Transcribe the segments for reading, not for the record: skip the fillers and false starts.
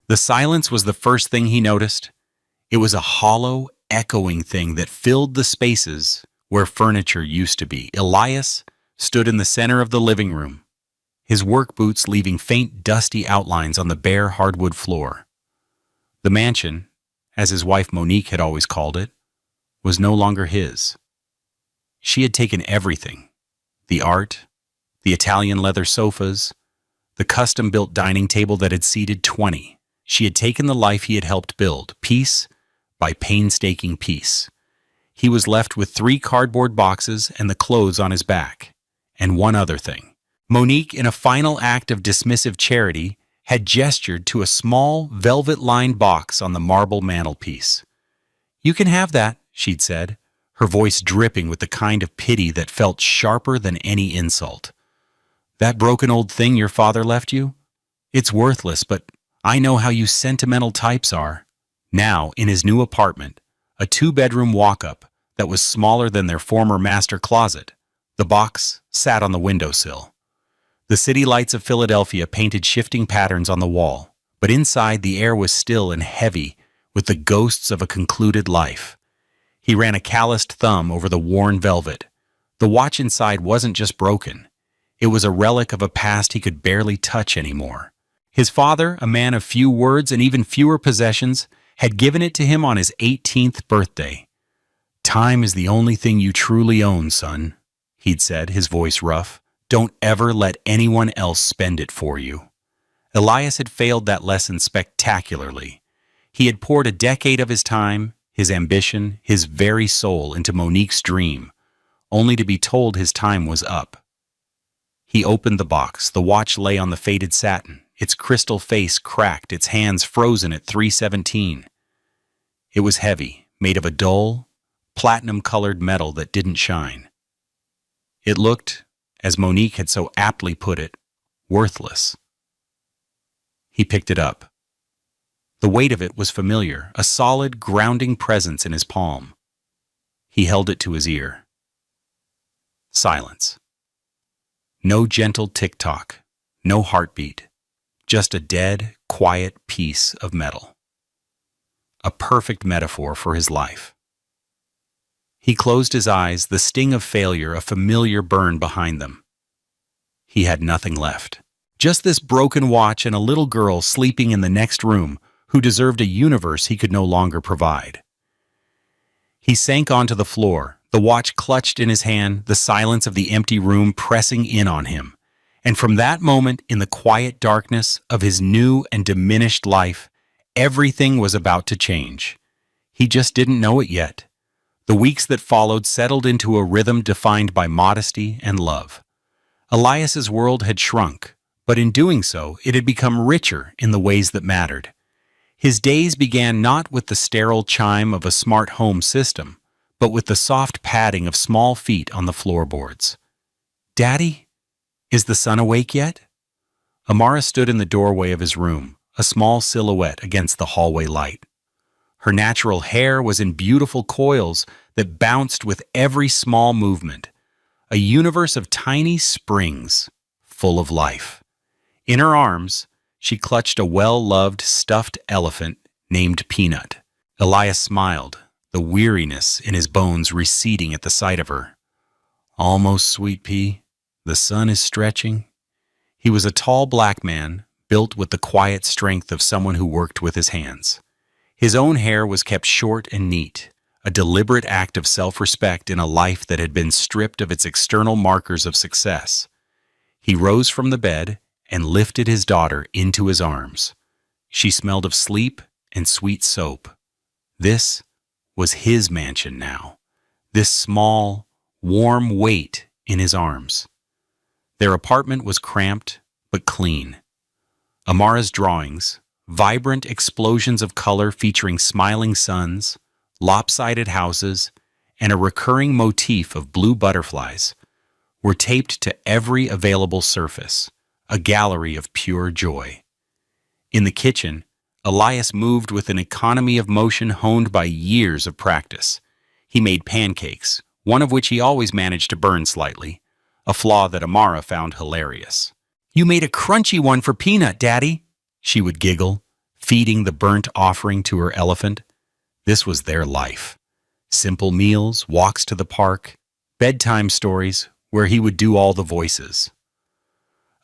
The silence was the first thing he noticed. It was a hollow, echoing thing that filled the spaces where furniture used to be. Elias stood in the center of the living room, his work boots leaving faint, dusty outlines on the bare hardwood floor. The mansion, as his wife Monique had always called it, was no longer his. She had taken everything: the art, the Italian leather sofas, the custom-built dining table that had seated 20. She had taken the life he had helped build, piece by painstaking piece. He was left with 3 cardboard boxes and the clothes on his back. And one other thing. Monique, in a final act of dismissive charity, had gestured to a small, velvet-lined box on the marble mantelpiece. "You can have that," she'd said, her voice dripping with the kind of pity that felt sharper than any insult. "That broken old thing your father left you? It's worthless, but I know how you sentimental types are." Now, in his new apartment, a 2-bedroom walk-up that was smaller than their former master closet, the box sat on the windowsill. The city lights of Philadelphia painted shifting patterns on the wall, but inside the air was still and heavy with the ghosts of a concluded life. He ran a calloused thumb over the worn velvet. The watch inside wasn't just broken. It was a relic of a past he could barely touch anymore. His father, a man of few words and even fewer possessions, had given it to him on his 18th birthday. "Time is the only thing you truly own, son," he'd said, his voice rough. "Don't ever let anyone else spend it for you." Elias had failed that lesson spectacularly. He had poured a decade of his time, his ambition, his very soul into Monique's dream, only to be told his time was up. He opened the box. The watch lay on the faded satin, its crystal face cracked, its hands frozen at 3:17. It was heavy, made of a dull, platinum-colored metal that didn't shine. It looked, as Monique had so aptly put it, worthless. He picked it up. The weight of it was familiar, a solid, grounding presence in his palm. He held it to his ear. Silence. No gentle tick-tock, no heartbeat, just a dead, quiet piece of metal. A perfect metaphor for his life. He closed his eyes, the sting of failure, a familiar burn behind them. He had nothing left. Just this broken watch and a little girl sleeping in the next room who deserved a universe he could no longer provide. He sank onto the floor, the watch clutched in his hand, the silence of the empty room pressing in on him. And from that moment, in the quiet darkness of his new and diminished life, everything was about to change. He just didn't know it yet. The weeks that followed settled into a rhythm defined by modesty and love. Elias's world had shrunk, but in doing so, it had become richer in the ways that mattered. His days began not with the sterile chime of a smart home system, but with the soft padding of small feet on the floorboards. "Daddy, is the sun awake yet?" Amara stood in the doorway of his room, a small silhouette against the hallway light. Her natural hair was in beautiful coils that bounced with every small movement, a universe of tiny springs full of life. In her arms, she clutched a well-loved stuffed elephant named Peanut. Elias smiled, the weariness in his bones receding at the sight of her. "Almost, sweet pea. The sun is stretching." He was a tall black man, built with the quiet strength of someone who worked with his hands. His own hair was kept short and neat, a deliberate act of self-respect in a life that had been stripped of its external markers of success. He rose from the bed and lifted his daughter into his arms. She smelled of sleep and sweet soap. This was his mansion now, this small, warm weight in his arms. Their apartment was cramped but clean. Amara's drawings, vibrant explosions of color featuring smiling suns, lopsided houses, and a recurring motif of blue butterflies, were taped to every available surface, a gallery of pure joy. In the kitchen, Elias moved with an economy of motion honed by years of practice. He made pancakes, one of which he always managed to burn slightly, a flaw that Amara found hilarious. "You made a crunchy one for Peanut, Daddy," she would giggle, feeding the burnt offering to her elephant. This was their life. Simple meals, walks to the park, bedtime stories where he would do all the voices.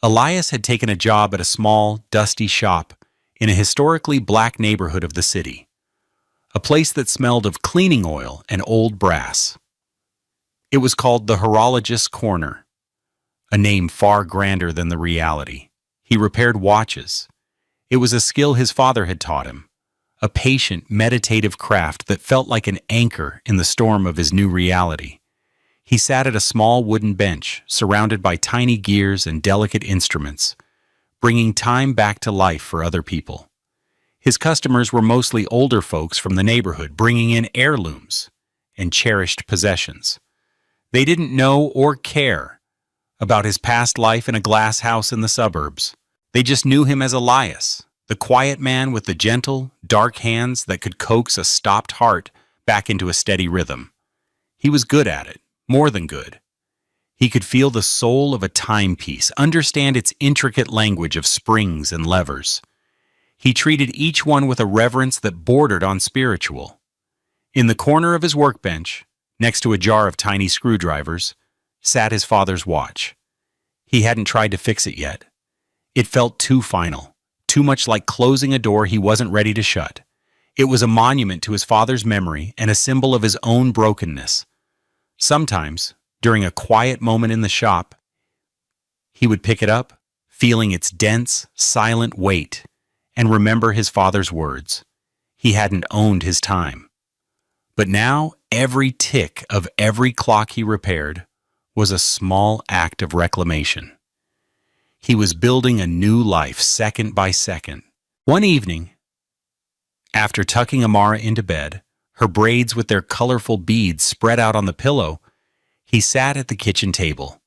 Elias had taken a job at a small, dusty shop in a historically black neighborhood of the city, a place that smelled of cleaning oil and old brass. It was called the Horologist's Corner, a name far grander than the reality. He repaired watches. It was a skill his father had taught him, a patient, meditative craft that felt like an anchor in the storm of his new reality. He sat at a small wooden bench, surrounded by tiny gears and delicate instruments, bringing time back to life for other people. His customers were mostly older folks from the neighborhood, bringing in heirlooms and cherished possessions. They didn't know or care about his past life in a glass house in the suburbs. They just knew him as Elias, the quiet man with the gentle, dark hands that could coax a stopped heart back into a steady rhythm. He was good at it, more than good. He could feel the soul of a timepiece, understand its intricate language of springs and levers. He treated each one with a reverence that bordered on spiritual. In the corner of his workbench, next to a jar of tiny screwdrivers, sat his father's watch. He hadn't tried to fix it yet. It felt too final, too much like closing a door he wasn't ready to shut. It was a monument to his father's memory and a symbol of his own brokenness. Sometimes, during a quiet moment in the shop, he would pick it up, feeling its dense, silent weight, and remember his father's words. He hadn't owned his time. But now, every tick of every clock he repaired was a small act of reclamation. He was building a new life second by second. One evening, after tucking Amara into bed, her braids with their colorful beads spread out on the pillow, he sat at the kitchen table.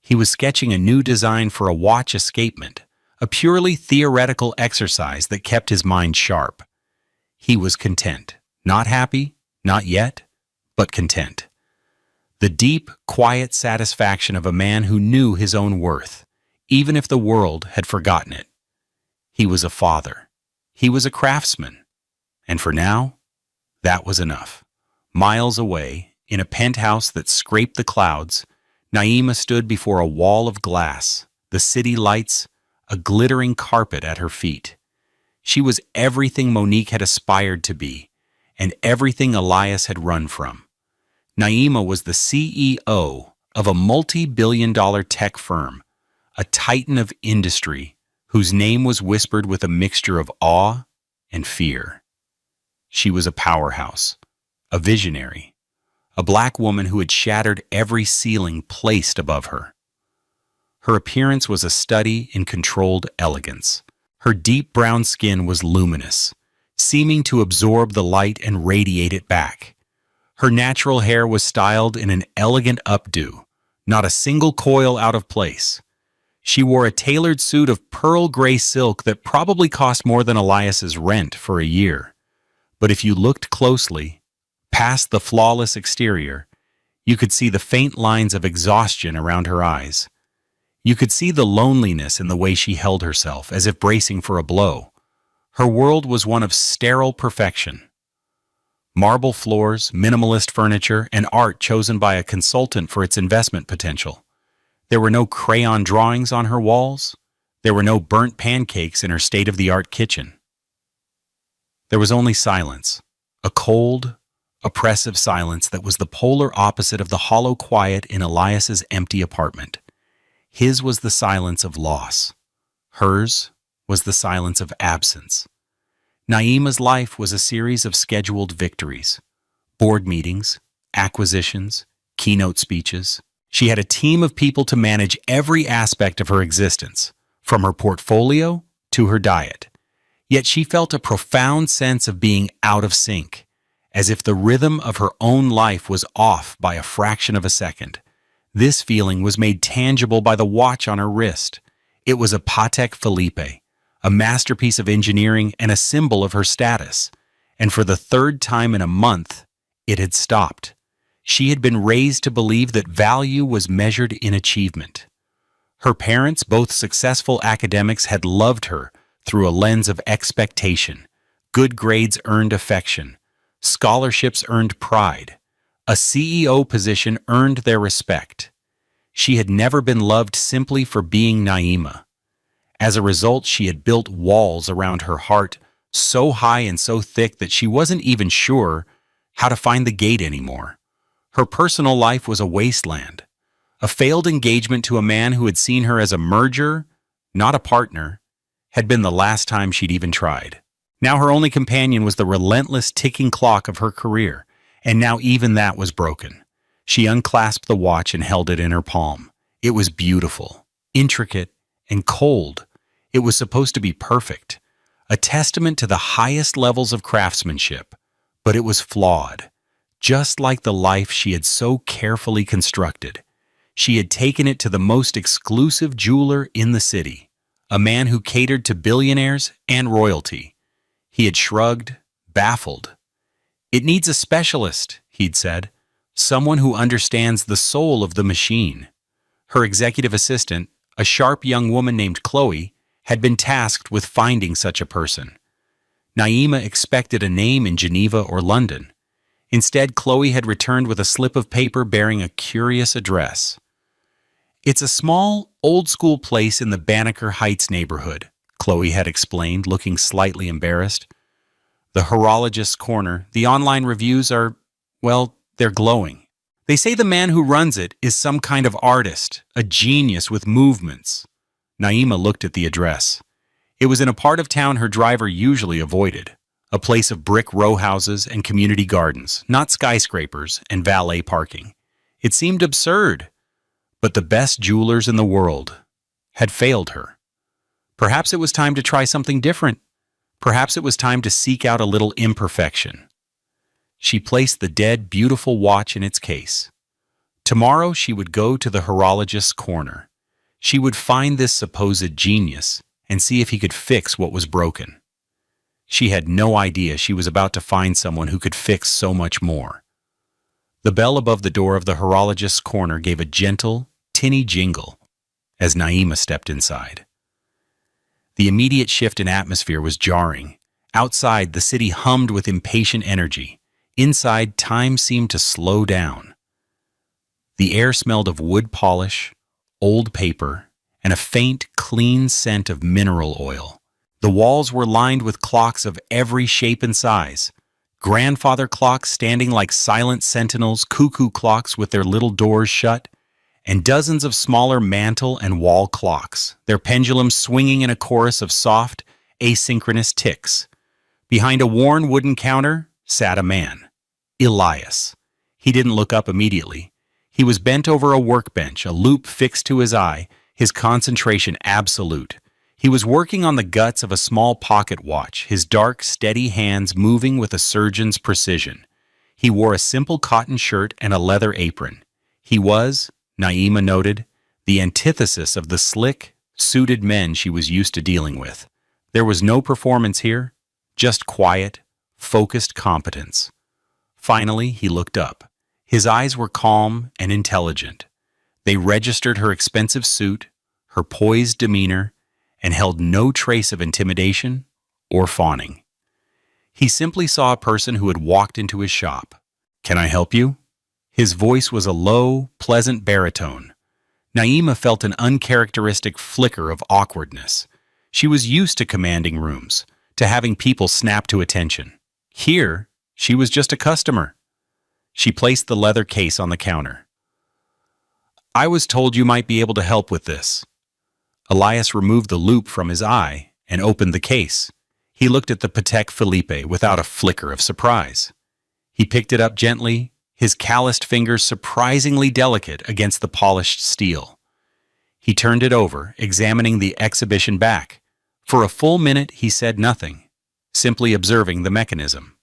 He was sketching a new design for a watch escapement, a purely theoretical exercise that kept his mind sharp. He was content. Not happy, not yet, but content. The deep, quiet satisfaction of a man who knew his own worth, even if the world had forgotten it. He was a father. He was a craftsman. And for now, that was enough. Miles away, in a penthouse that scraped the clouds, Naima stood before a wall of glass, the city lights, a glittering carpet at her feet. She was everything Monique had aspired to be, and everything Elias had run from. Naima was the CEO of a multi-billion-dollar tech firm, a titan of industry whose name was whispered with a mixture of awe and fear. She was a powerhouse, a visionary, a black woman who had shattered every ceiling placed above her. Her appearance was a study in controlled elegance. Her deep brown skin was luminous, seeming to absorb the light and radiate it back. Her natural hair was styled in an elegant updo, not a single coil out of place. She wore a tailored suit of pearl gray silk that probably cost more than Elias's rent for a year. But if you looked closely, past the flawless exterior, you could see the faint lines of exhaustion around her eyes. You could see the loneliness in the way she held herself, as if bracing for a blow. Her world was one of sterile perfection. Marble floors, minimalist furniture, and art chosen by a consultant for its investment potential. There were no crayon drawings on her walls. There were no burnt pancakes in her state-of-the-art kitchen. There was only silence, a cold, oppressive silence that was the polar opposite of the hollow quiet in Elias's empty apartment. His was the silence of loss. Hers was the silence of absence. Naima's life was a series of scheduled victories, board meetings, acquisitions, keynote speeches. She had a team of people to manage every aspect of her existence, from her portfolio to her diet. Yet she felt a profound sense of being out of sync, as if the rhythm of her own life was off by a fraction of a second. This feeling was made tangible by the watch on her wrist. It was a Patek Philippe, a masterpiece of engineering and a symbol of her status. And for the third time in a month, it had stopped. She had been raised to believe that value was measured in achievement. Her parents, both successful academics, had loved her through a lens of expectation. Good grades earned affection. Scholarships earned pride. A CEO position earned their respect. She had never been loved simply for being Naima. As a result, she had built walls around her heart so high and so thick that she wasn't even sure how to find the gate anymore. Her personal life was a wasteland. A failed engagement to a man who had seen her as a merger, not a partner, had been the last time she'd even tried. Now her only companion was the relentless ticking clock of her career, and now even that was broken. She unclasped the watch and held it in her palm. It was beautiful, intricate, and cold. It was supposed to be perfect, a testament to the highest levels of craftsmanship, but it was flawed, just like the life she had so carefully constructed. She had taken it to the most exclusive jeweler in the city, a man who catered to billionaires and royalty. He had shrugged, baffled. "It needs a specialist," he'd said, "someone who understands the soul of the machine." Her executive assistant, a sharp young woman named Chloe, had been tasked with finding such a person. Naima expected a name in Geneva or London. Instead, Chloe had returned with a slip of paper bearing a curious address. "It's a small, old-school place in the Banneker Heights neighborhood," Chloe had explained, looking slightly embarrassed. "The horologist's corner, the online reviews are, well, they're glowing. They say the man who runs it is some kind of artist, a genius with movements." Naima looked at the address. It was in a part of town her driver usually avoided, a place of brick row houses and community gardens, not skyscrapers and valet parking. It seemed absurd, but the best jewelers in the world had failed her. Perhaps it was time to try something different. Perhaps it was time to seek out a little imperfection. She placed the dead, beautiful watch in its case. Tomorrow she would go to the horologist's corner. She would find this supposed genius and see if he could fix what was broken. She had no idea she was about to find someone who could fix so much more. The bell above the door of the horologist's corner gave a gentle, tinny jingle as Naima stepped inside. The immediate shift in atmosphere was jarring. Outside, the city hummed with impatient energy. Inside, time seemed to slow down. The air smelled of wood polish, old paper, and a faint, clean scent of mineral oil. The walls were lined with clocks of every shape and size. Grandfather clocks standing like silent sentinels, cuckoo clocks with their little doors shut, and dozens of smaller mantel and wall clocks, their pendulums swinging in a chorus of soft, asynchronous ticks. Behind a worn wooden counter sat a man, Elias. He didn't look up immediately. He was bent over a workbench, a loop fixed to his eye, his concentration absolute. He was working on the guts of a small pocket watch, his dark, steady hands moving with a surgeon's precision. He wore a simple cotton shirt and a leather apron. He was, Naima noted, the antithesis of the slick, suited men she was used to dealing with. There was no performance here, just quiet, focused competence. Finally, he looked up. His eyes were calm and intelligent. They registered her expensive suit, her poised demeanor, and held no trace of intimidation or fawning. He simply saw a person who had walked into his shop. "Can I help you?" His voice was a low, pleasant baritone. Naima felt an uncharacteristic flicker of awkwardness. She was used to commanding rooms, to having people snap to attention. Here, she was just a customer. She placed the leather case on the counter. "I was told you might be able to help with this." Elias removed the loop from his eye and opened the case. He looked at the Patek Philippe without a flicker of surprise. He picked it up gently, his calloused fingers surprisingly delicate against the polished steel. He turned it over, examining the exhibition back. For a full minute he said nothing, simply observing the mechanism.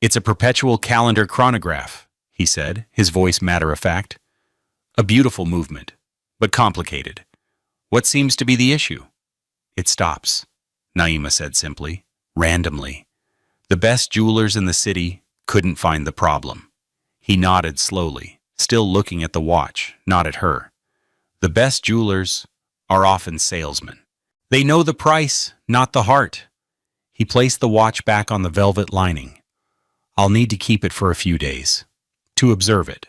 "It's a perpetual calendar chronograph," he said, his voice matter-of-fact. "A beautiful movement, but complicated. What seems to be the issue?" "It stops," Naima said simply, randomly. The best jewelers in the city couldn't find the problem. He nodded slowly, still looking at the watch, not at her. The best jewelers are often salesmen. They know the price, not the heart. He placed the watch back on the velvet lining. I'll need to keep it for a few days. To observe it.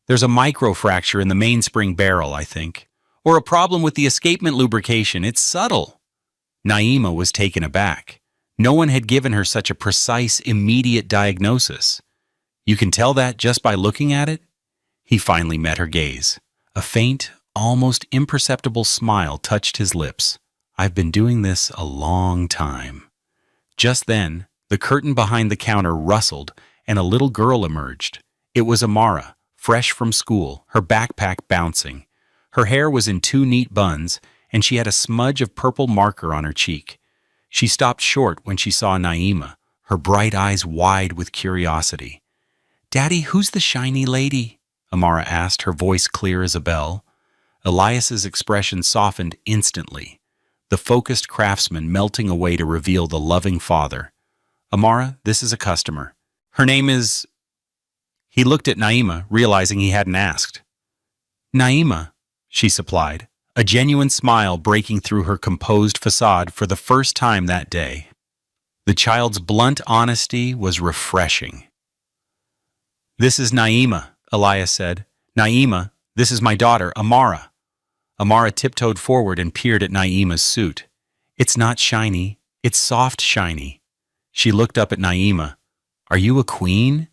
There's a microfracture in the mainspring barrel, I think. Or a problem with the escapement lubrication. It's subtle. Naima was taken aback. No one had given her such a precise, immediate diagnosis. You can tell that just by looking at it? He finally met her gaze. A faint, almost imperceptible smile touched his lips. I've been doing this a long time. Just then, the curtain behind the counter rustled and a little girl emerged. It was Amara, fresh from school, her backpack bouncing. Her hair was in two neat buns, and she had a smudge of purple marker on her cheek. She stopped short when she saw Naima, her bright eyes wide with curiosity. "Daddy, who's the shiny lady?" Amara asked, her voice clear as a bell. Elias's expression softened instantly, the focused craftsman melting away to reveal the loving father. "Amara, this is a customer. Her name is—" He looked at Naima, realizing he hadn't asked. "Naima," she supplied, a genuine smile breaking through her composed facade for the first time that day. The child's blunt honesty was refreshing. "This is Naima," Elias said. "Naima, this is my daughter, Amara." Amara tiptoed forward and peered at Naima's suit. "It's not shiny, it's soft shiny." She looked up at Naima. "Are you a queen?"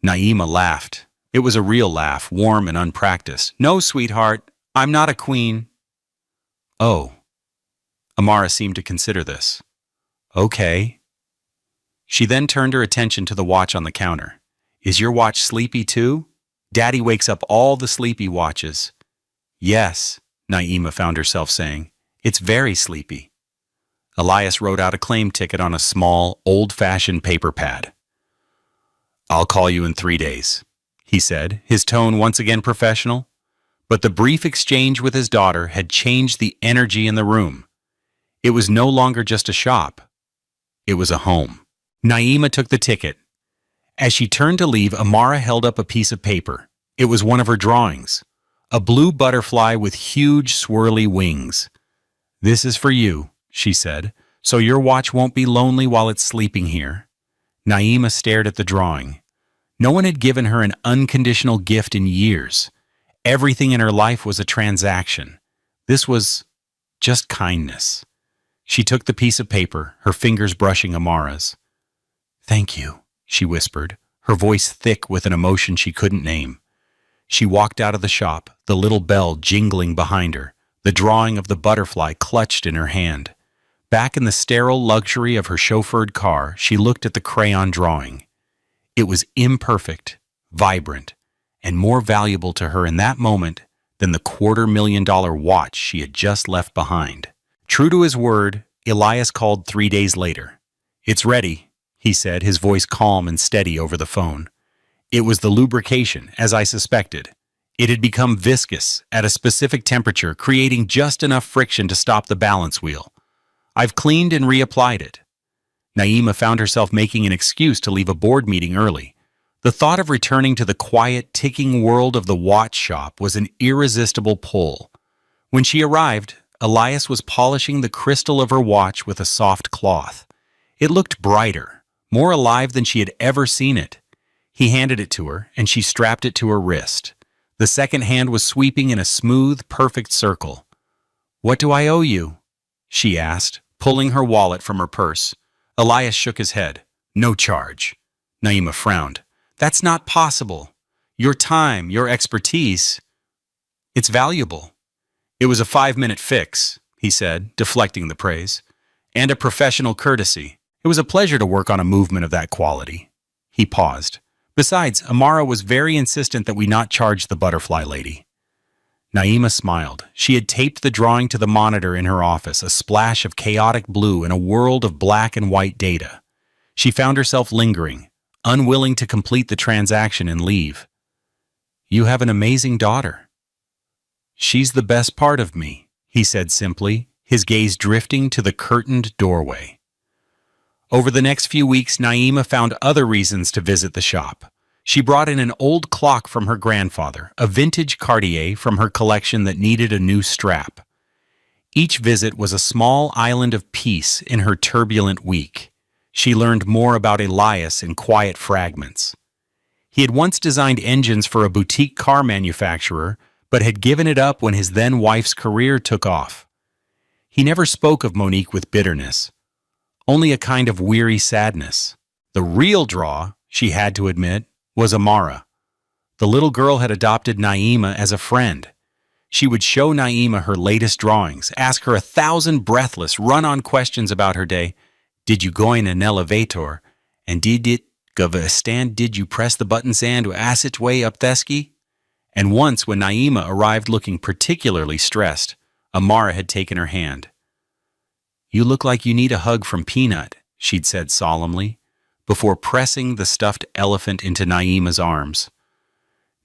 Naima laughed. It was a real laugh, warm and unpracticed. "No, sweetheart, I'm not a queen." "Oh." Amara seemed to consider this. "Okay." She then turned her attention to the watch on the counter. "Is your watch sleepy too? Daddy wakes up all the sleepy watches." "Yes," Naima found herself saying. "It's very sleepy." Elias wrote out a claim ticket on a small, old-fashioned paper pad. "I'll call you in 3 days," he said, his tone once again professional. But the brief exchange with his daughter had changed the energy in the room. It was no longer just a shop. It was a home. Naima took the ticket. As she turned to leave, Amara held up a piece of paper. It was one of her drawings. A blue butterfly with huge swirly wings. "This is for you," she said, "so your watch won't be lonely while it's sleeping here." Naima stared at the drawing. No one had given her an unconditional gift in years. Everything in her life was a transaction. This was just kindness. She took the piece of paper, her fingers brushing Amara's. "Thank you," she whispered, her voice thick with an emotion she couldn't name. She walked out of the shop, the little bell jingling behind her, the drawing of the butterfly clutched in her hand. Back in the sterile luxury of her chauffeured car, she looked at the crayon drawing. It was imperfect, vibrant, and more valuable to her in that moment than the $250,000 watch she had just left behind. True to his word, Elias called 3 days later. "It's ready," he said, his voice calm and steady over the phone. It was the lubrication, as I suspected. It had become viscous at a specific temperature, creating just enough friction to stop the balance wheel. "I've cleaned and reapplied it." Naima found herself making an excuse to leave a board meeting early. The thought of returning to the quiet, ticking world of the watch shop was an irresistible pull. When she arrived, Elias was polishing the crystal of her watch with a soft cloth. It looked brighter, more alive than she had ever seen it. He handed it to her, and she strapped it to her wrist. The second hand was sweeping in a smooth, perfect circle. "What do I owe you?" she asked, pulling her wallet from her purse. Elias shook his head. "No charge." Naima frowned. "That's not possible. Your time, your expertise, it's valuable." "It was a 5-minute fix," he said, deflecting the praise. "And a professional courtesy. It was a pleasure to work on a movement of that quality." He paused. "Besides, Amara was very insistent that we not charge the butterfly lady." Naima smiled. She had taped the drawing to the monitor in her office, a splash of chaotic blue in a world of black and white data. She found herself lingering, unwilling to complete the transaction and leave. "You have an amazing daughter." "She's the best part of me," he said simply, his gaze drifting to the curtained doorway. Over the next few weeks, Naima found other reasons to visit the shop. She brought in an old clock from her grandfather, a vintage Cartier from her collection that needed a new strap. Each visit was a small island of peace in her turbulent week. She learned more about Elias in quiet fragments. He had once designed engines for a boutique car manufacturer, but had given it up when his then-wife's career took off. He never spoke of Monique with bitterness, only a kind of weary sadness. The real draw, she had to admit, was Amara. The little girl had adopted Naima as a friend. She would show Naima her latest drawings, ask her 1,000 breathless, run-on questions about her day. Did you go in an elevator? And did it give a stand? Did you press the buttons and acid way up theski? And once, when Naima arrived looking particularly stressed, Amara had taken her hand. You look like you need a hug from Peanut, she'd said solemnly, before pressing the stuffed elephant into Naima's arms.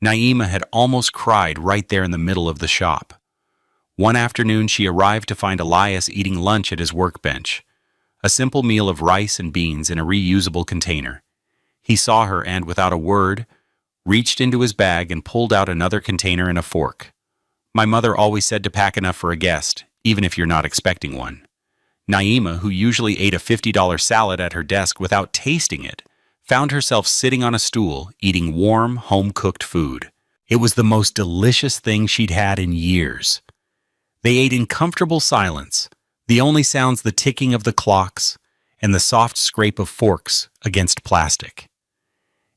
Naima had almost cried right there in the middle of the shop. One afternoon she arrived to find Elias eating lunch at his workbench, a simple meal of rice and beans in a reusable container. He saw her and, without a word, reached into his bag and pulled out another container and a fork. My mother always said to pack enough for a guest, even if you're not expecting one. Naima, who usually ate a $50 salad at her desk without tasting it, found herself sitting on a stool, eating warm, home-cooked food. It was the most delicious thing she'd had in years. They ate in comfortable silence, the only sounds the ticking of the clocks and the soft scrape of forks against plastic.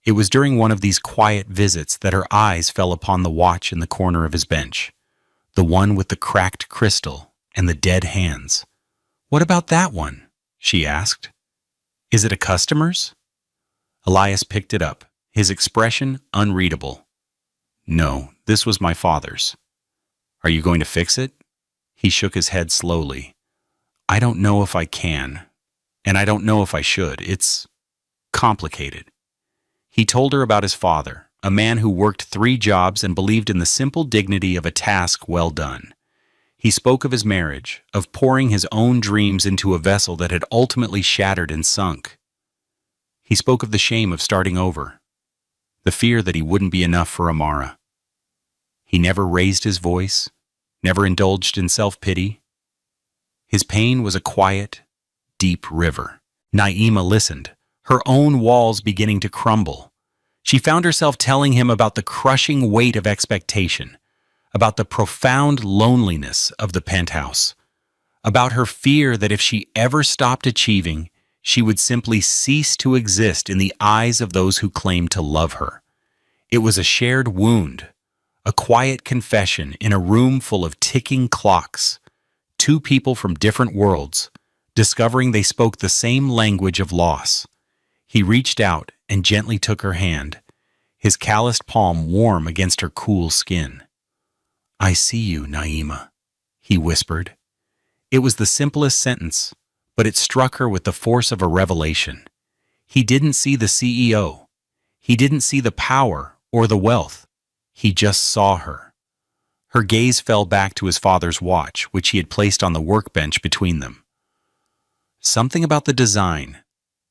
It was during one of these quiet visits that her eyes fell upon the watch in the corner of his bench, the one with the cracked crystal and the dead hands. "What about that one?" she asked. "Is it a customer's?" Elias picked it up, his expression unreadable. "No, this was my father's." "Are you going to fix it?" He shook his head slowly. "I don't know if I can, and I don't know if I should. It's complicated." He told her about his father, a man who worked 3 jobs and believed in the simple dignity of a task well done. He spoke of his marriage, of pouring his own dreams into a vessel that had ultimately shattered and sunk. He spoke of the shame of starting over, the fear that he wouldn't be enough for Amara. He never raised his voice, never indulged in self-pity. His pain was a quiet, deep river. Naima listened, her own walls beginning to crumble. She found herself telling him about the crushing weight of expectation, about the profound loneliness of the penthouse, about her fear that if she ever stopped achieving, she would simply cease to exist in the eyes of those who claimed to love her. It was a shared wound, a quiet confession in a room full of ticking clocks, 2 people from different worlds, discovering they spoke the same language of loss. He reached out and gently took her hand, his calloused palm warm against her cool skin. "I see you, Naima," he whispered. It was the simplest sentence, but it struck her with the force of a revelation. He didn't see the CEO. He didn't see the power or the wealth. He just saw her. Her gaze fell back to his father's watch, which he had placed on the workbench between them. Something about the design,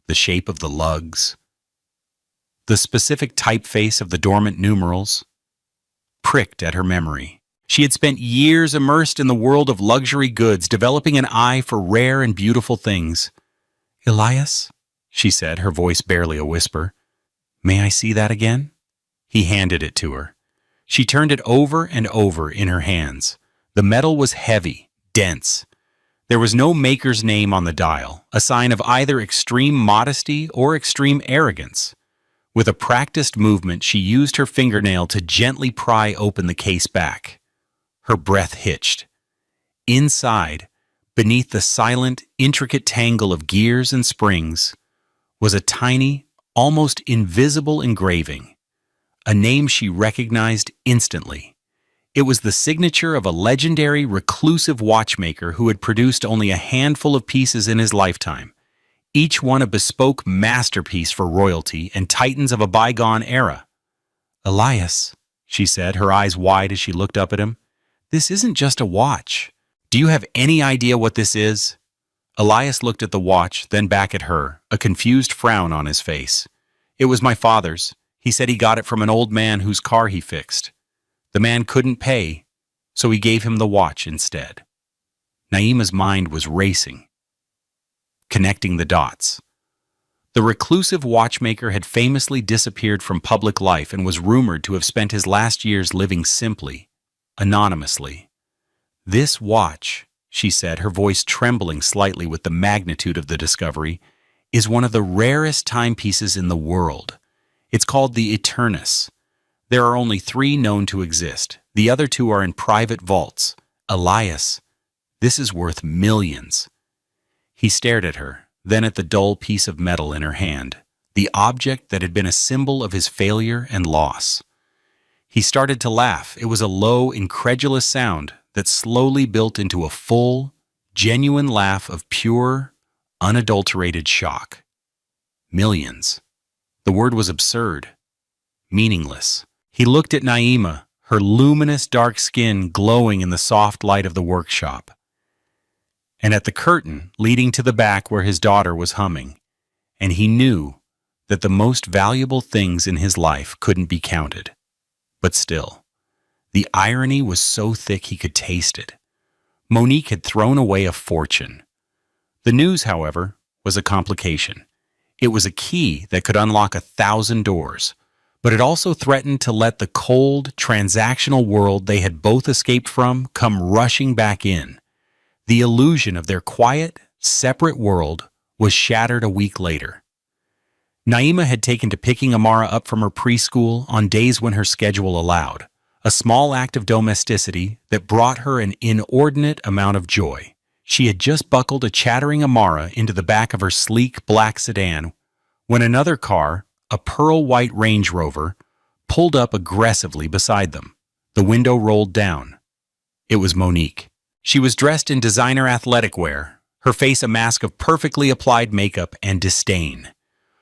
the shape of the lugs, the specific typeface of the dormant numerals, pricked at her memory. She had spent years immersed in the world of luxury goods, developing an eye for rare and beautiful things. "Elias," she said, her voice barely a whisper. "May I see that again?" He handed it to her. She turned it over and over in her hands. The metal was heavy, dense. There was no maker's name on the dial, a sign of either extreme modesty or extreme arrogance. With a practiced movement, she used her fingernail to gently pry open the case back. Her breath hitched. Inside, beneath the silent, intricate tangle of gears and springs, was a tiny, almost invisible engraving, a name she recognized instantly. It was the signature of a legendary, reclusive watchmaker who had produced only a handful of pieces in his lifetime, each one a bespoke masterpiece for royalty and titans of a bygone era. "Elias," she said, her eyes wide as she looked up at him, "this isn't just a watch. Do you have any idea what this is?" Elias looked at the watch, then back at her, a confused frown on his face. "It was my father's. He said he got it from an old man whose car he fixed. The man couldn't pay, so he gave him the watch instead." Naima's mind was racing, connecting the dots. The reclusive watchmaker had famously disappeared from public life and was rumored to have spent his last years living simply, anonymously. "This watch," she said, her voice trembling slightly with the magnitude of the discovery, "is one of the rarest timepieces in the world. It's called the Eternus. There are only 3 known to exist. The other 2 are in private vaults. Elias, this is worth millions." He stared at her, then at the dull piece of metal in her hand, the object that had been a symbol of his failure and loss. He started to laugh. It was a low, incredulous sound that slowly built into a full, genuine laugh of pure, unadulterated shock. Millions. The word was absurd, meaningless. He looked at Naima, her luminous dark skin glowing in the soft light of the workshop, and at the curtain leading to the back where his daughter was humming, and he knew that the most valuable things in his life couldn't be counted. But still, the irony was so thick he could taste it. Monique had thrown away a fortune. The news, however, was a complication. It was a key that could unlock 1,000 doors, but it also threatened to let the cold, transactional world they had both escaped from come rushing back in. The illusion of their quiet, separate world was shattered a week later. Naima had taken to picking Amara up from her preschool on days when her schedule allowed, a small act of domesticity that brought her an inordinate amount of joy. She had just buckled a chattering Amara into the back of her sleek black sedan when another car, a pearl-white Range Rover, pulled up aggressively beside them. The window rolled down. It was Monique. She was dressed in designer athletic wear, her face a mask of perfectly applied makeup and disdain.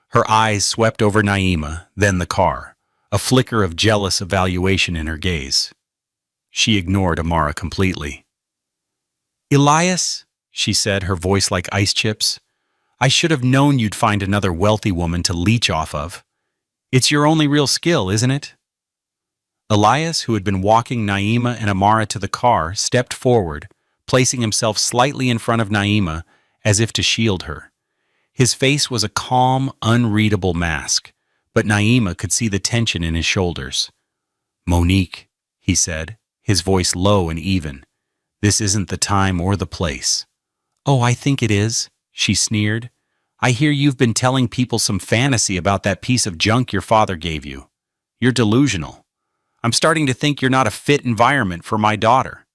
Her eyes swept over Naima, then the car, a flicker of jealous evaluation in her gaze. She ignored Amara completely. "Elias," she said, her voice like ice chips, "I should have known you'd find another wealthy woman to leech off of. It's your only real skill, isn't it?" Elias, who had been walking Naima and Amara to the car, stepped forward, placing himself slightly in front of Naima as if to shield her. His face was a calm, unreadable mask, but Naima could see the tension in his shoulders. "Monique," he said, his voice low and even, "this isn't the time or the place." "Oh, I think it is," she sneered. "I hear you've been telling people some fantasy about that piece of junk your father gave you. You're delusional. I'm starting to think you're not a fit environment for my daughter."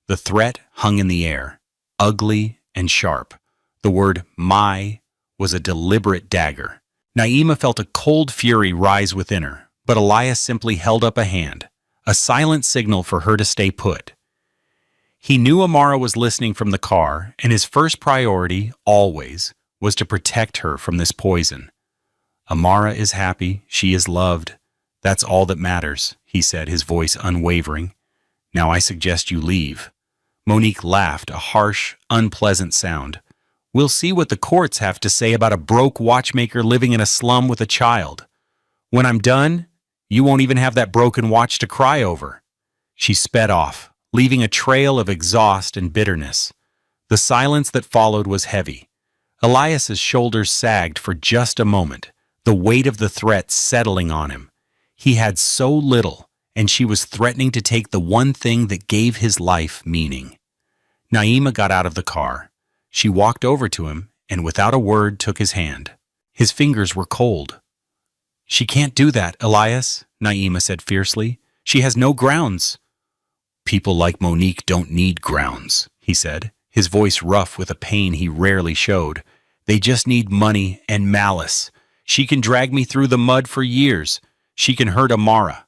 The threat hung in the air, ugly and sharp. The word "my" was a deliberate dagger. Naima felt a cold fury rise within her, but Elias simply held up a hand, a silent signal for her to stay put. He knew Amara was listening from the car, and his first priority, always, was to protect her from this poison. "Amara is happy, she is loved. That's all that matters," he said, his voice unwavering. "Now I suggest you leave." Monique laughed, a harsh, unpleasant sound. "We'll see what the courts have to say about a broke watchmaker living in a slum with a child. When I'm done, you won't even have that broken watch to cry over." She sped off, leaving a trail of exhaust and bitterness. The silence that followed was heavy. Elias's shoulders sagged for just a moment, the weight of the threat settling on him. He had so little, and she was threatening to take the one thing that gave his life meaning. Naima got out of the car. She walked over to him and without a word took his hand. His fingers were cold. "She can't do that, Elias," Naima said fiercely. "She has no grounds." "People like Monique don't need grounds," he said, his voice rough with a pain he rarely showed. "They just need money and malice. She can drag me through the mud for years. She can hurt Amara."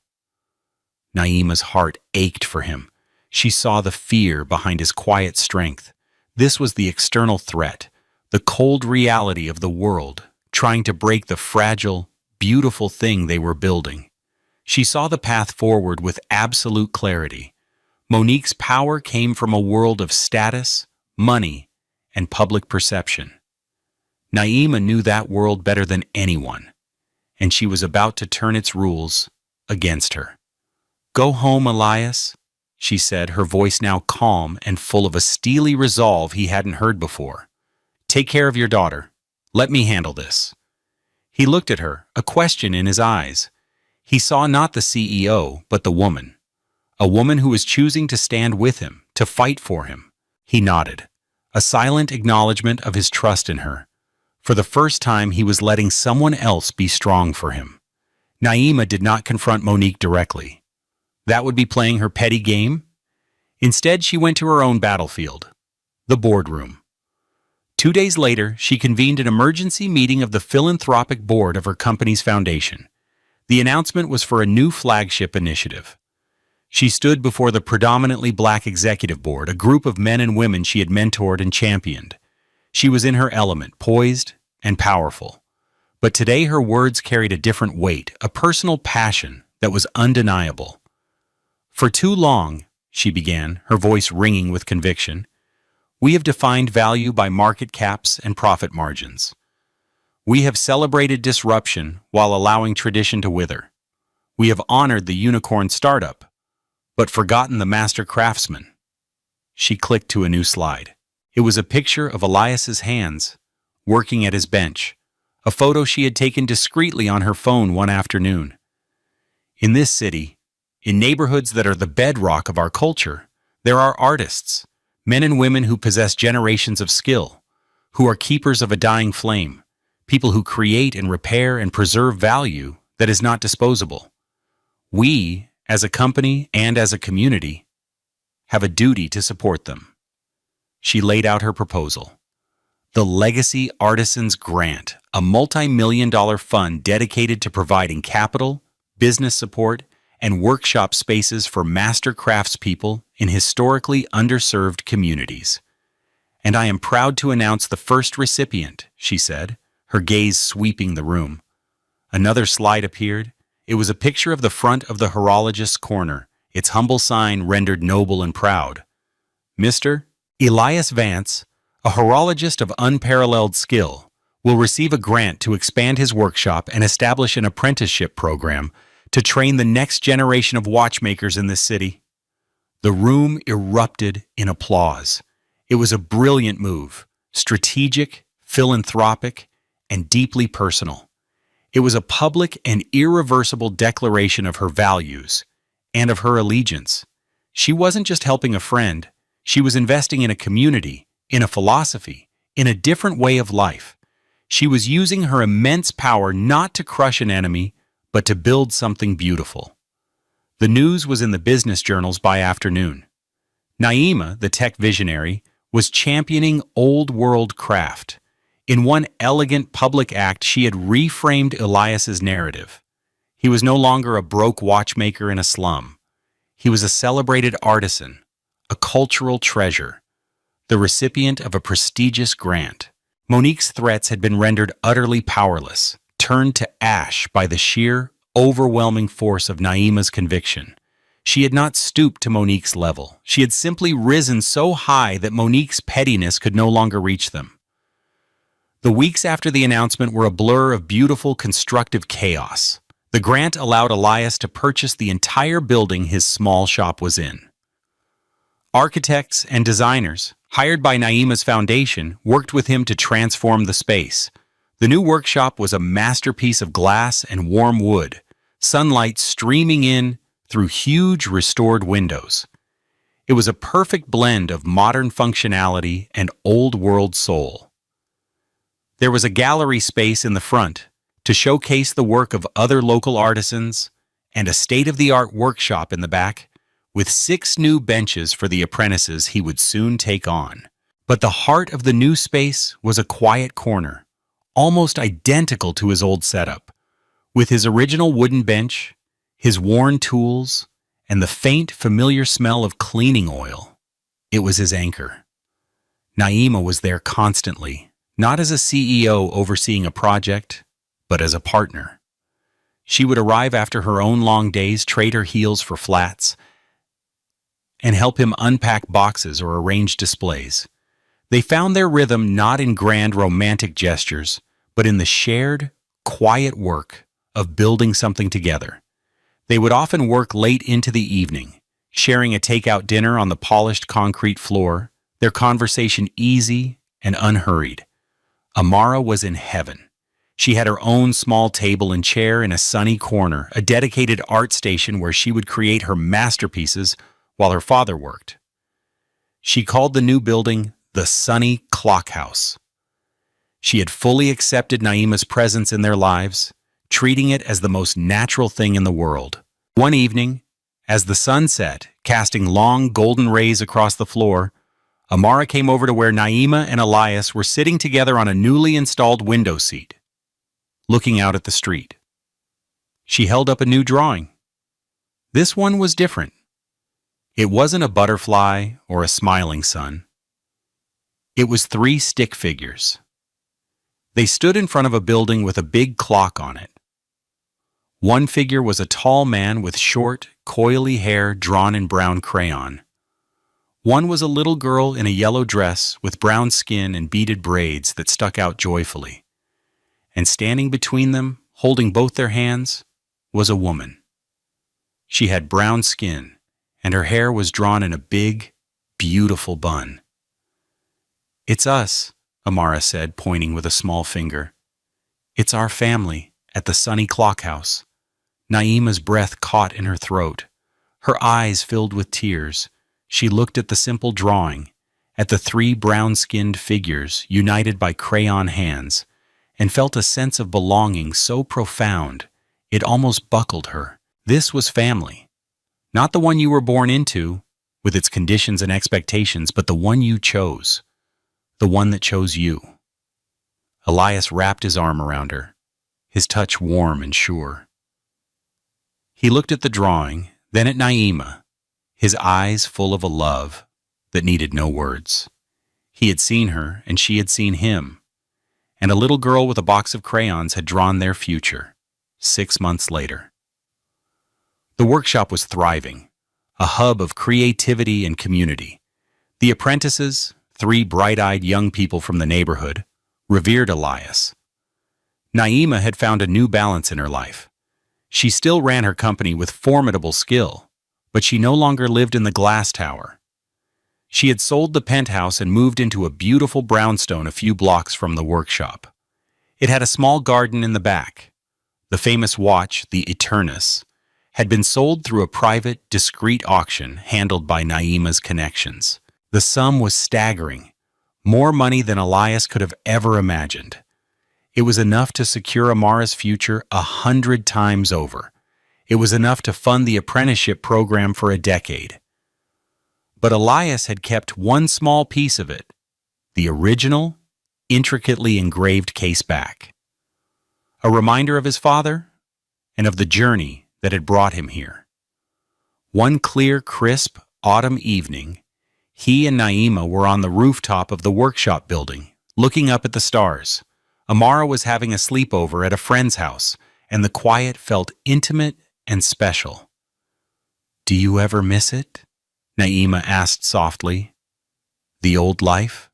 Naima's heart ached for him. She saw the fear behind his quiet strength. This was the external threat, the cold reality of the world, trying to break the fragile, beautiful thing they were building. She saw the path forward with absolute clarity. Monique's power came from a world of status, money, and public perception. Naima knew that world better than anyone, and she was about to turn its rules against her. "Go home, Elias," she said, her voice now calm and full of a steely resolve he hadn't heard before. "Take care of your daughter. Let me handle this." He looked at her, a question in his eyes. He saw not the CEO, but the woman. A woman who was choosing to stand with him, to fight for him. He nodded, a silent acknowledgement of his trust in her. For the first time, he was letting someone else be strong for him. Naima did not confront Monique directly. That would be playing her petty game. Instead, she went to her own battlefield, the boardroom. 2 days later, she convened an emergency meeting of the philanthropic board of her company's foundation. The announcement was for a new flagship initiative. She stood before the predominantly black executive board, a group of men and women she had mentored and championed. She was in her element, poised and powerful. But today her words carried a different weight, a personal passion that was undeniable. "For too long," she began, her voice ringing with conviction, "we have defined value by market caps and profit margins. We have celebrated disruption while allowing tradition to wither. We have honored the unicorn startup, but forgotten the master craftsman." She clicked to a new slide. It was a picture of Elias's hands, working at his bench, a photo she had taken discreetly on her phone one afternoon. In this city, in neighborhoods that are the bedrock of our culture, there are artists, men and women who possess generations of skill, who are keepers of a dying flame, people who create and repair and preserve value that is not disposable. We, as a company and as a community, have a duty to support them. She laid out her proposal. The Legacy Artisans Grant, a multi-million-dollar fund dedicated to providing capital, business support, and workshop spaces for master craftspeople in historically underserved communities. "And I am proud to announce the first recipient," she said, her gaze sweeping the room. Another slide appeared. It was a picture of the front of the horologist's corner, its humble sign rendered noble and proud. "Mr. Elias Vance, a horologist of unparalleled skill, will receive a grant to expand his workshop and establish an apprenticeship program to train the next generation of watchmakers in this city." The room erupted in applause. It was a brilliant move, strategic, philanthropic, and deeply personal. It was a public and irreversible declaration of her values and of her allegiance. She wasn't just helping a friend. She was investing in a community, in a philosophy, in a different way of life. She was using her immense power not to crush an enemy, but to build something beautiful. The news was in the business journals by afternoon. Naima, the tech visionary, was championing old-world craft. In one elegant public act, she had reframed Elias's narrative. He was no longer a broke watchmaker in a slum. He was a celebrated artisan, a cultural treasure, the recipient of a prestigious grant. Monique's threats had been rendered utterly powerless, turned to ash by the sheer, overwhelming force of Naima's conviction. She had not stooped to Monique's level. She had simply risen so high that Monique's pettiness could no longer reach them. The weeks after the announcement were a blur of beautiful, constructive chaos. The grant allowed Elias to purchase the entire building his small shop was in. Architects and designers, hired by Naima's foundation, worked with him to transform the space. The new workshop was a masterpiece of glass and warm wood, sunlight streaming in through huge restored windows. It was a perfect blend of modern functionality and old-world soul. There was a gallery space in the front to showcase the work of other local artisans and a state-of-the-art workshop in the back with 6 new benches for the apprentices he would soon take on. But the heart of the new space was a quiet corner, almost identical to his old setup, with his original wooden bench, his worn tools, and the faint, familiar smell of cleaning oil. It was his anchor. Naima was there constantly, not as a CEO overseeing a project, but as a partner. She would arrive after her own long days, trade her heels for flats, and help him unpack boxes or arrange displays. They found their rhythm not in grand romantic gestures, but in the shared, quiet work of building something together. They would often work late into the evening, sharing a takeout dinner on the polished concrete floor, their conversation easy and unhurried. Amara was in heaven. She had her own small table and chair in a sunny corner, a dedicated art station where she would create her masterpieces while her father worked. She called the new building the Sunny Clock House. She had fully accepted Naima's presence in their lives, treating it as the most natural thing in the world. One evening, as the sun set, casting long golden rays across the floor, Amara came over to where Naima and Elias were sitting together on a newly installed window seat, looking out at the street. She held up a new drawing. This one was different. It wasn't a butterfly or a smiling sun. It was 3 stick figures. They stood in front of a building with a big clock on it. One figure was a tall man with short, coily hair drawn in brown crayon. One was a little girl in a yellow dress with brown skin and beaded braids that stuck out joyfully. And standing between them, holding both their hands, was a woman. She had brown skin, and her hair was drawn in a big, beautiful bun. "It's us," Amara said, pointing with a small finger. "It's our family at the Sunny Clock House." Naima's breath caught in her throat. Her eyes filled with tears. She looked at the simple drawing, at the 3 brown-skinned figures united by crayon hands, and felt a sense of belonging so profound it almost buckled her. This was family. Not the one you were born into, with its conditions and expectations, but the one you chose. The one that chose you. Elias wrapped his arm around her, his touch warm and sure. He looked at the drawing, then at Naima, his eyes full of a love that needed no words. He had seen her, and she had seen him, and a little girl with a box of crayons had drawn their future, 6 months later. The workshop was thriving, a hub of creativity and community. The apprentices, 3 bright-eyed young people from the neighborhood, revered Elias. Naima had found a new balance in her life. She still ran her company with formidable skill, but she no longer lived in the glass tower. She had sold the penthouse and moved into a beautiful brownstone a few blocks from the workshop. It had a small garden in the back. The famous watch, the Eternus, had been sold through a private, discreet auction handled by Naima's connections. The sum was staggering, more money than Elias could have ever imagined. It was enough to secure Amara's future 100 times over. It was enough to fund the apprenticeship program for a decade. But Elias had kept one small piece of it, the original, intricately engraved case back. A reminder of his father and of the journey that had brought him here. One clear, crisp autumn evening, he and Naima were on the rooftop of the workshop building, looking up at the stars. Amara was having a sleepover at a friend's house, and the quiet felt intimate and special. "Do you ever miss it?" Naima asked softly. "The old life?"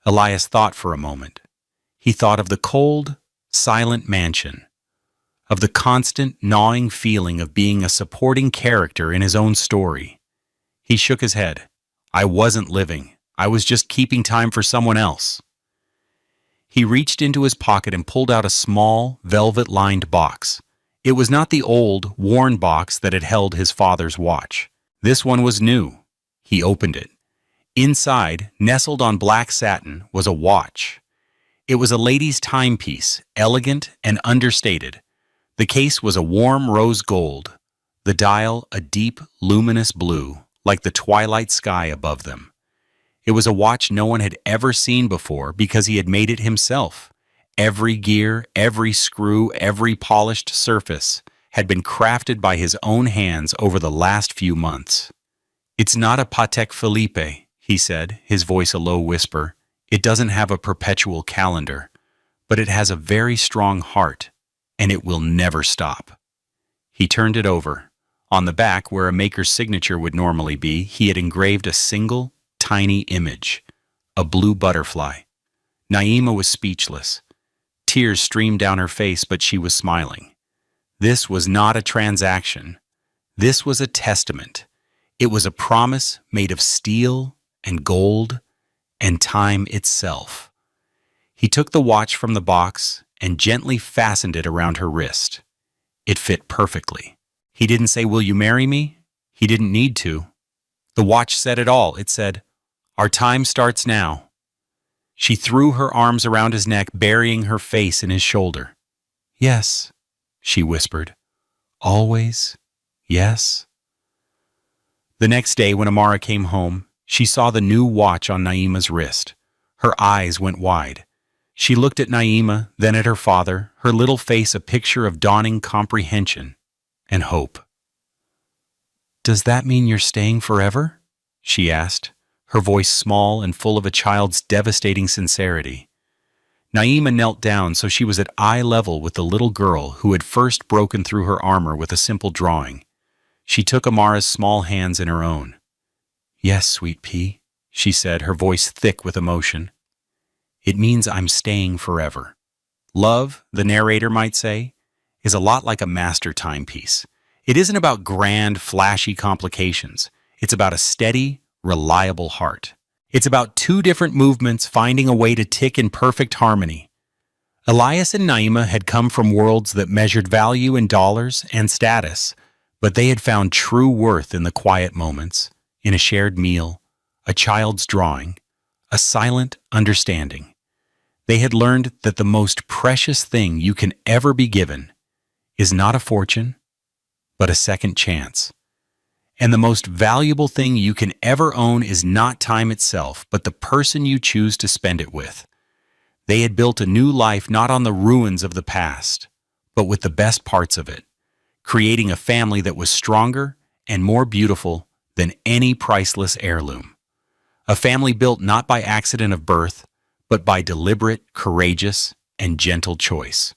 Elias thought for a moment. He thought of the cold, silent mansion, of the constant, gnawing feeling of being a supporting character in his own story. He shook his head. "I wasn't living. I was just keeping time for someone else." He reached into his pocket and pulled out a small, velvet-lined box. It was not the old, worn box that had held his father's watch. This one was new. He opened it. Inside, nestled on black satin, was a watch. It was a lady's timepiece, elegant and understated. The case was a warm rose gold, the dial a deep, luminous blue, like the twilight sky above them. It was a watch no one had ever seen before because he had made it himself. Every gear, every screw, every polished surface had been crafted by his own hands over the last few months. "It's not a Patek Philippe," he said, his voice a low whisper. "It doesn't have a perpetual calendar, but it has a very strong heart, and it will never stop." He turned it over. On the back, where a maker's signature would normally be, he had engraved a single, tiny image, a blue butterfly. Naima was speechless. Tears streamed down her face, but she was smiling. This was not a transaction. This was a testament. It was a promise made of steel and gold and time itself. He took the watch from the box and gently fastened it around her wrist. It fit perfectly. He didn't say, "Will you marry me?" He didn't need to. The watch said it all. It said, "Our time starts now." She threw her arms around his neck, burying her face in his shoulder. "Yes," she whispered. "Always, yes." The next day, when Amara came home, she saw the new watch on Naima's wrist. Her eyes went wide. She looked at Naima, then at her father, her little face a picture of dawning comprehension and hope. "Does that mean you're staying forever?" she asked, her voice small and full of a child's devastating sincerity. Naima knelt down so she was at eye level with the little girl who had first broken through her armor with a simple drawing. She took Amara's small hands in her own. "Yes, sweet pea," she said, her voice thick with emotion. "It means I'm staying forever." Love, the narrator might say, is a lot like a master timepiece. It isn't about grand, flashy complications. It's about a steady, reliable heart. It's about two different movements finding a way to tick in perfect harmony. Elias and Naima had come from worlds that measured value in dollars and status, but they had found true worth in the quiet moments, in a shared meal, a child's drawing, a silent understanding. They had learned that the most precious thing you can ever be given is not a fortune, but a second chance. And the most valuable thing you can ever own is not time itself, but the person you choose to spend it with. They had built a new life not on the ruins of the past, but with the best parts of it, creating a family that was stronger and more beautiful than any priceless heirloom. A family built not by accident of birth, but by deliberate, courageous, and gentle choice.